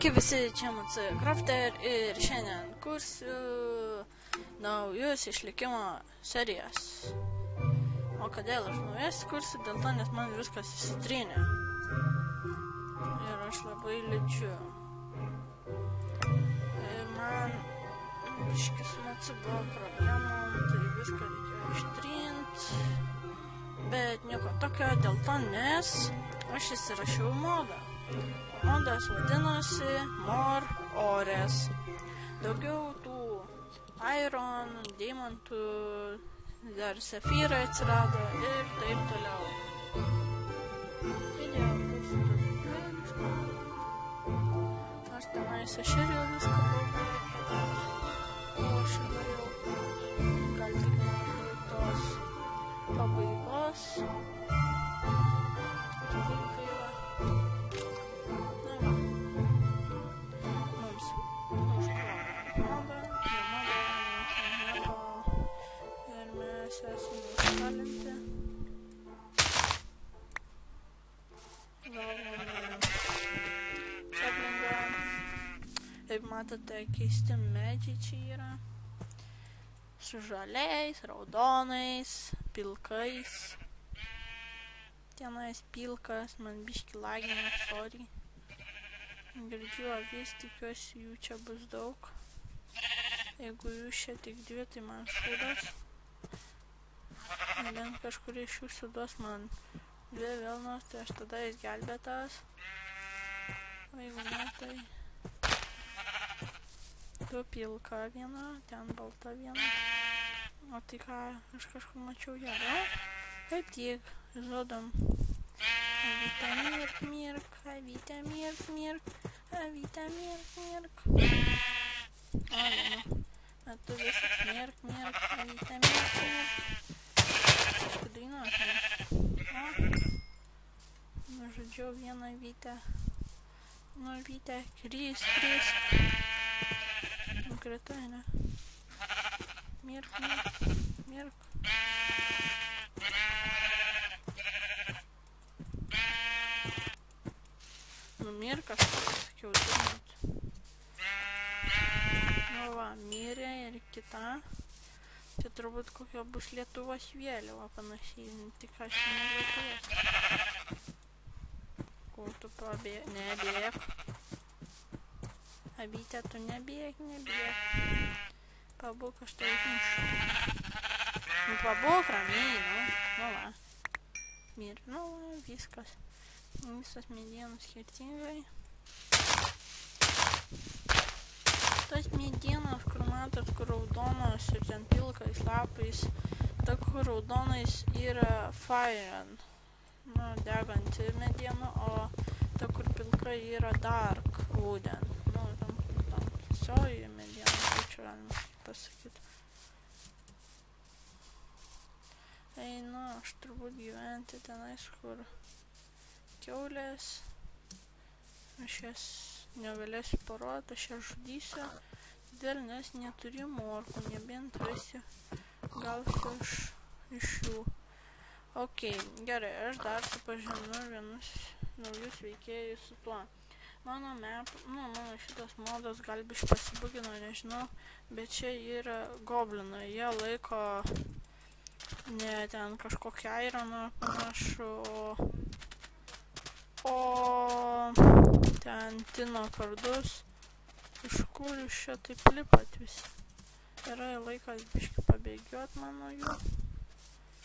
Sveiki visi, čia MC Crafter ir šiandien kursiu naujus išlikimo serijas. O kodėl aš naujas kursiu? Dėl to, nes man viskas įsitrynė. Ir aš labai liūdžiu. Man biškis su buvo problemom, tai viską reikėjo ištrint. Bet nieko tokio dėl to, nes aš įsirašiau modą. Modas vadinosi More Ores. Daugiau tų iron, deimantų, dar safyrai atsirado ir taip toliau. Video bus truputėliško. Aš tenais aš ir jau viską pabaigau. O aš norėjau gal tik noriu tos pabaigos. Kaip matote, keisti medžiai čia yra. Su žaliais, raudonais, pilkais. Tenais pilkas, man biški lagina, sorry. Girdžiu avis, tikiuosi jų čia bus daug. Jeigu jų čia tik dvi, tai man šūdas. Bent kažkur iš jų sudos man dvi vilnos, tai aš tada išgelbėtas. O jeigu ne, tai tu pilka viena, ten balta viena. O tai ką, aš kažkur mačiau ją, da? Kaip tik, žodom. Avytę mirk, mirk, avytę mirk, mirk, avytę mirk, mirk. Bet tu visas mirk, mirk, avytę mirk, mirk. Kažkai dainuoti. Nužudžiau vieną avytę. Nu, avytę, krisk. Nukritai, ne? Mirk, mirk, mirk. Nu, mirk, aš sakiau, žinot. Nu, va, mirė ir kita. Čia turbūt kokia bus Lietuvos vėliava panašiai, tik aš ne Lietuvos. Kur tu pabėg, nebėg. Avytė, tu nebėg. Pabūk, aš tai atmušu. Nu, pabūk ramiai, nu va. Mir, nu va, viskas. Visas medienos skirtingai. Tas medienos, kur matot, kur raudonos ir ten pilkais lapais, ta, kur raudonais yra fire, nu, deganti mediena, o ta, kur pilka yra dark wooden. Nu, tam tiesioji mediena, kaip čia galima pasakyti. Einu, aš turbūt gyventi tenais, kur kiaulės. Aš jas negalėsiu parodyti, aš jas žudysiu. Dėl nes neturiu morkų, nebent rasiu gausiu iš jų. Ok, gerai, aš dar supažinu vienus naujus veikėjus su tuo. Mano šitas modas gal biškai pasibugino, nežinau, bet čia yra goblinai. Jie laiko ne ten kažkokį ironą panašu, o ten tino kardus. Iš kur jūs čia taip lipat visi? Yra laikas biškai pabėgiot mano jų.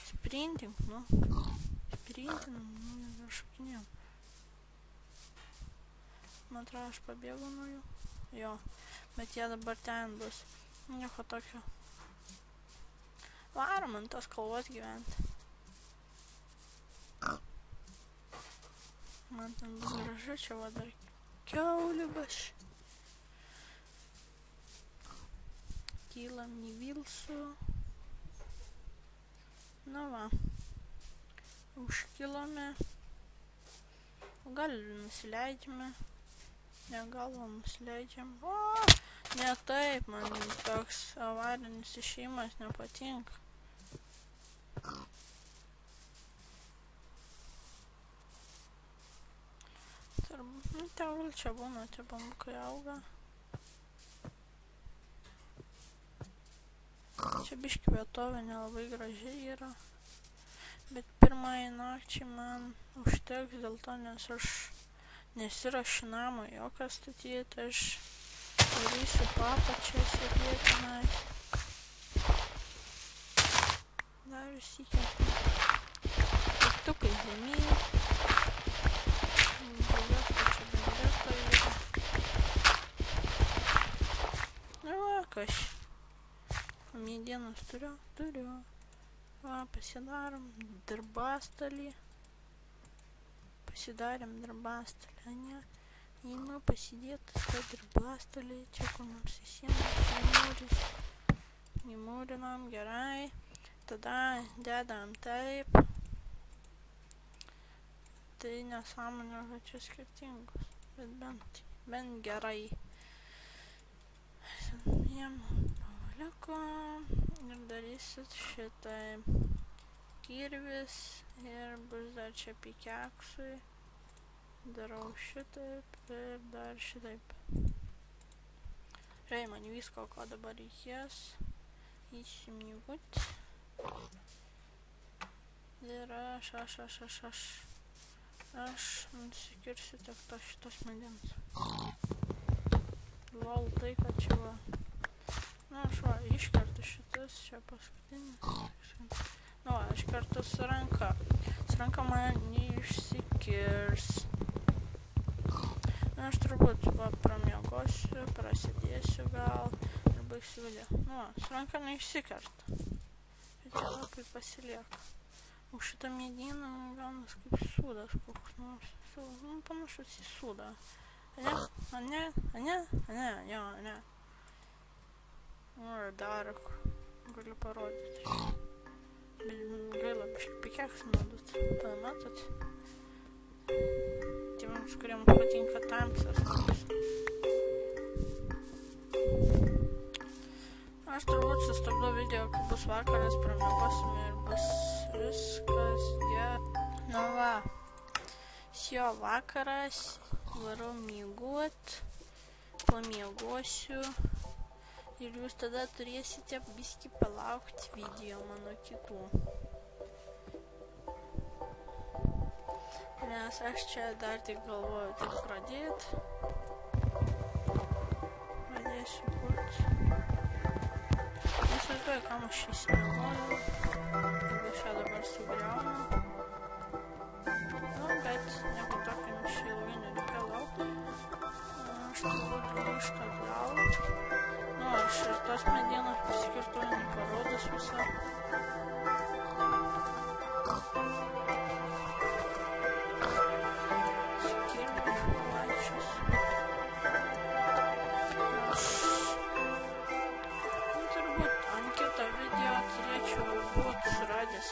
Sprinting, nu. Neveršakinėjau. Man atrodo, aš pabėgu nuo jų. Jo, bet jie dabar ten bus. Nieko tokio. Varom ant tos kalvos gyventi. Man ten bus gražu, čia va dar kiaulių baš. Kylam į Vilsų. Na va. Užkilome. Gal nusileidžiame. Ne, gal nusileidžiam. O, ne taip, man toks avarinis išėjimas nepatinka. Tegul čia būna, tie bambukai auga. Čia biški vietovė nelabai gražiai yra. Bet pirmai nakčiai man užteks dėl to, nes aš nesiruošiu namo jokio statyti, aš darysiu papačią sėdėti tenais. Dar įsikertam. Tiktukai žemyn. Daugiau čia bendrėto yra. Nu va, kas. Medienos turiu. Va, pasidarom darbastalį. Pasidarėm darbastalį, ne? Einu pasidėti tą darbastalį. Čia kur nors į sieną įmūrinam, gerai. Tada dedam taip. Tai nesąmonė, kad čia skirtingus. Bet bent gerai. Jiem pavaliuko ir darysit šitai kirvis ir bus dar čia pikeksui. Darau šitaip ir dar šitaip. Žiūrėjau, man visko, ko dabar reikės. Įsimygūt. Ir aš nusikirsiu tiek šitos medienos. Lol, tai kad čia va. Nu, aš va, iškertu šitas, čia paskutinis. Nu, va, aš kertu su ranka. Su ranka man neišsikirs. Nu, aš turbūt va pramiegosiu, prasidėsiu gal ir baigsiu video. Nu, va, su ranka neišsikerta. Bet čia labai pasilieka. O šitą medieną gaunas kaip sūdas koks nors. Nu, panašus į sūdą. Ne? Jo, ne. Nu, ir dar galiu parodyti. Bet gaila, biškai pikeks naudot. Pamatot? Tėvams, kuriems patinka tamsios. Aš turbūt sustabdau video, kai bus vakaras, pramiegosim ir bus viskas gerai. Nu va, šio vakaras, varau miegot, pamiegosiu ir jūs tada turėsite biškį palaukti video mano kitų. Nes aš čia dar tik galvoju tik pradėti. Pradėsiu kurti. Nesvaizduoju, kam aš įsimiegoju. Jeigu aš ją dabar sugriaunu. Nu, bet nieko tokio mums čia ilgai nereikia laukti. Aš turbūt grįžtu atgal. Nu, aš ir tos medienos pasikirtu, neparodus visą.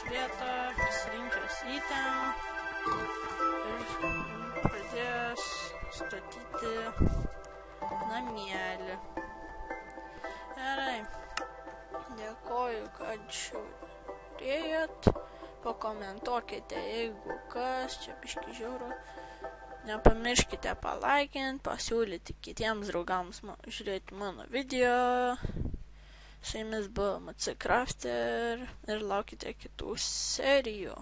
Vietą, pasirinkęs įtem ir pradėjęs statyti namėlį. Gerai, dėkoju, kad žiūrėjot, pakomentuokite, jeigu kas, čia biški žiūriu, nepamirškite palaikinti, pasiūlyti kitiems draugams žiūrėti mano video. Su jumis buvo MC Crafter ir laukite kitų serijų.